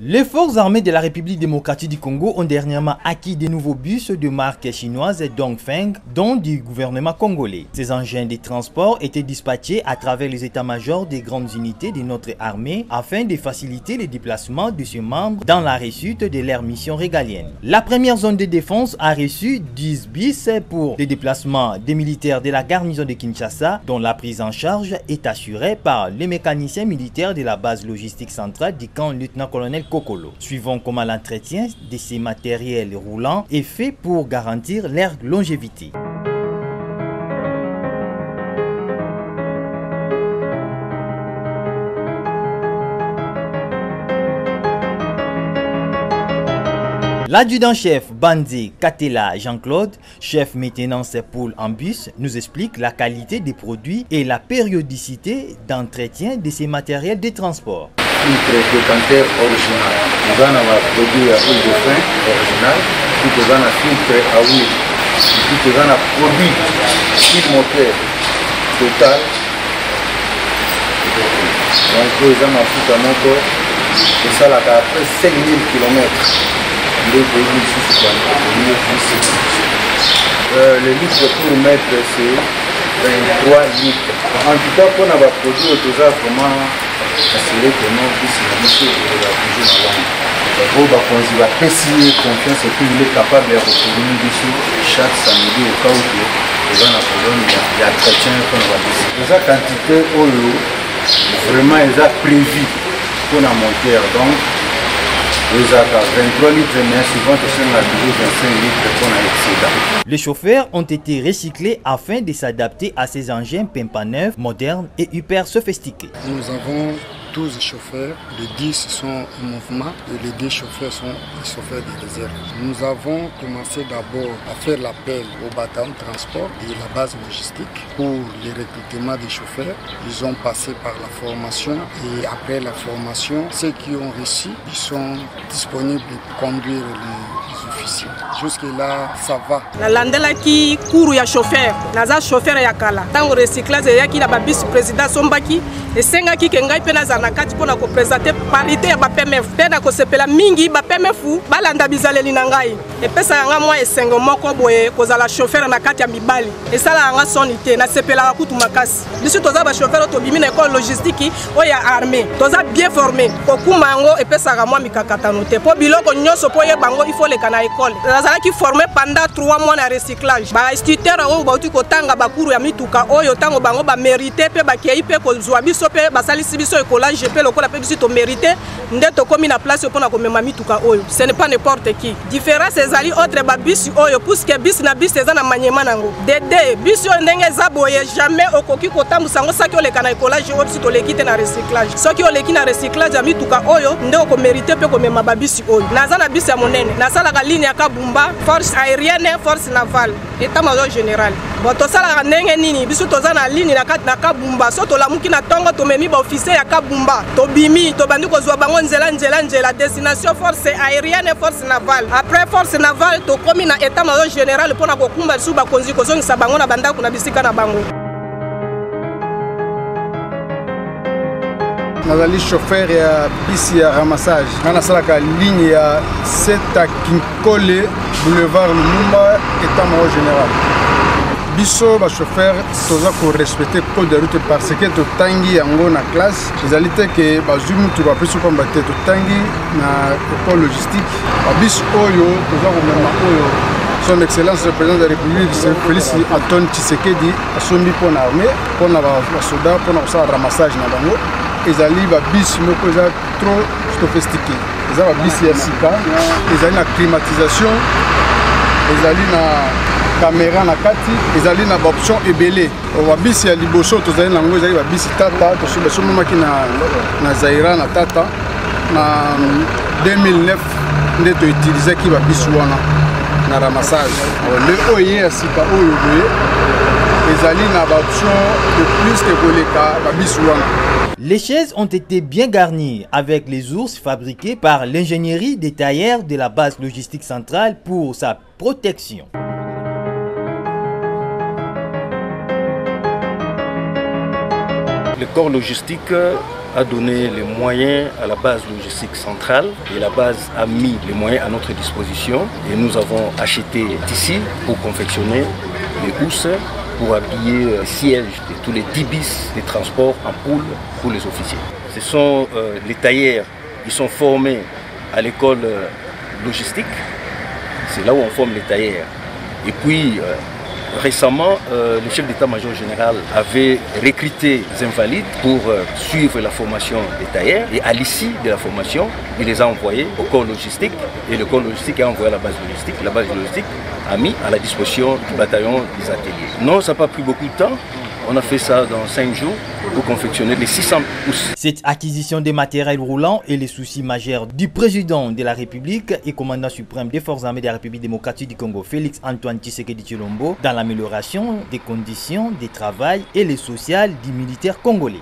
Les forces armées de la République démocratique du Congo ont dernièrement acquis de nouveaux bus de marque chinoise Dongfeng, dont du gouvernement congolais. Ces engins de transport étaient dispatchés à travers les états-majors des grandes unités de notre armée afin de faciliter les déplacements de ses membres dans la réussite de leur mission régalienne. La première zone de défense a reçu 10 bus pour les déplacements des militaires de la garnison de Kinshasa, dont la prise en charge est assurée par les mécaniciens militaires de la base logistique centrale du camp lieutenant-colonel Kokolo. Suivons comment l'entretien de ces matériels roulants est fait pour garantir leur longévité. L'adjudant-chef Bandé Katela Jean-Claude, chef maintenance poule en bus, nous explique la qualité des produits et la périodicité d'entretien de ces matériels de transport. Filtre décanteur original. Nous avons un produit à huile de frein original, puis nous avons un filtre à huile, puis nous avons un produit huile moteur total. Donc nous avons un filtre à moteur, et ça après 5000 km. Le litre pour mettre c'est 23 litres. En tout cas, pour avoir produit tout ça, comment assurer que non, c'est toujours la confiance et puis il est capable de retourner dessus chaque samedi au cas où il y a un problème, il y a chrétien qu'on va dessus. Cette quantité, vraiment, ils ont prévu pour la monter. Donc, 23 litres, mais souvent, c'est 25 litres qu'on a excédent. Les chauffeurs ont été recyclés afin de s'adapter à ces engins pimpant neufs, modernes et hyper sophistiqués. Nous avons 12 chauffeurs, les 10 sont en mouvement et les 2 chauffeurs sont les chauffeurs de réserve. Nous avons commencé d'abord à faire l'appel au bataillon de transport et la base logistique pour le recrutement des chauffeurs. Ils ont passé par la formation et après la formation, ceux qui ont réussi, ils sont disponibles pour conduire les officiers. Jusque-là, ça va. Nalandela ki kuru ya chauffeur, naza chauffeur ya kala. Tango recyclage ya ki na ba vice président sombaki, esenga ki kengai pe naza na kati pona ko présenter parité ya ba PMF. Pe na ko sepela mingi ba PMF balanda bizaleli na ngai. Epesa yanga mwa esengo moko boye kozala chauffeur na kati ya mibali. Esala yanga sonité na sepela kutu makasi. Biso toza ba chauffeur to bimi na école logistique oya armée. Toza bien formé. Kokuma ngo epesa ga mwa mikakatano te. Po biloko nyonso po ye bango il faut le kana école. Qui formé pendant 3 mois na recyclage. Ba instituteur oyo bauti kotanga bakuru ya mituka oyo tango bango ba mérité pe ba kei pe ko zwa biso pe ba salisi biso écolage pe lokola pe biso to mérité ndeto komi na place pona ko mema mituka oyo. Ce n'est pas n'importe qui. Différence ezali autre ba bis oyo puisque bis na bis eza na manyema nango. Dede bis oyo ndenge za boye jamais okoki kotambusa ngo saki oleka na écolage oyo biso to lekite na recyclage. Soki oleki na recyclage ya mituka oyo ndeko ko mérité pe ko mema ba bis oyo. Naza na bis ya monene. Nasala ka ligne ya Kabumba force aérienne, force navale, état-major général. Bon, tout ça la ndenge nini, biso toza na ligne na kati na Kabumba, so to lamuki na tongo to memi ba officier ya Kabumba, to bimi, to bandi ko zwa bango nzela destination force aérienne, force navale. Après force navale to komi na état-major général pona ko kumba su ba konzi ko zongi sa bango na banda kuna bisika na bango. Nazali chauffeur ya bus ya ramassage. Nana salaka ligne ya 7 à Kinkole, boulevard Lumumba, état-major général. Biso ba chauffeur toza ko respecter code de route parce que to tangi yango na classe. Ezali te ke ba zumu tu ba pesu komba te to tangi na école logistique. Ba bis oyo toza ko mema oyo. Son Excellence le président de la République Félix Antoine Tshisekedi asombi pour l'armée, pour la soda, pour le ramassage na bango. Ezali ba bis moko eza trop sophistiqué. Ezali ba bis ya sika, ezali na climatisation, ezali na caméra na kati, ezali na ba option ebele. Ba bis ya liboso tozali nango ezali ba bis tata, to so maki na Zaira na tata na 2009 nde to utiliser ki ba bis wana na ramassage. Le oye ya sika oyo boye ezali na ba option de plus que koleka ba bis wana. Les chaises ont été bien garnies avec les ours fabriqués par l'ingénierie des tailleurs de la base logistique centrale pour sa protection. Le corps logistique a donné les moyens à la base logistique centrale et la base a mis les moyens à notre disposition et nous avons acheté ici pour confectionner les housses, pour habiller les sièges de tous les 10 bis des transports en poule pour les officiers. Ce sont les tailleurs qui sont formés à l'école logistique, c'est là où on forme les tailleurs. Et puis récemment, le chef d'état-major général avait recruté des invalides pour suivre la formation des tailleurs et à l'issue de la formation, il les a envoyés au corps logistique et le corps logistique a envoyé à la base logistique. La base logistique a mis à la disposition du bataillon des ateliers. Non, ça n'a pas pris beaucoup de temps. On a fait ça dans 5 jours pour confectionner les 600 housses. Cette acquisition des matériels roulants est le souci majeur du président de la République et commandant suprême des forces armées de la République démocratique du Congo, Félix Antoine Tshisekedi Tshilombo, dans l'amélioration des conditions de travail et les sociales du militaire congolais.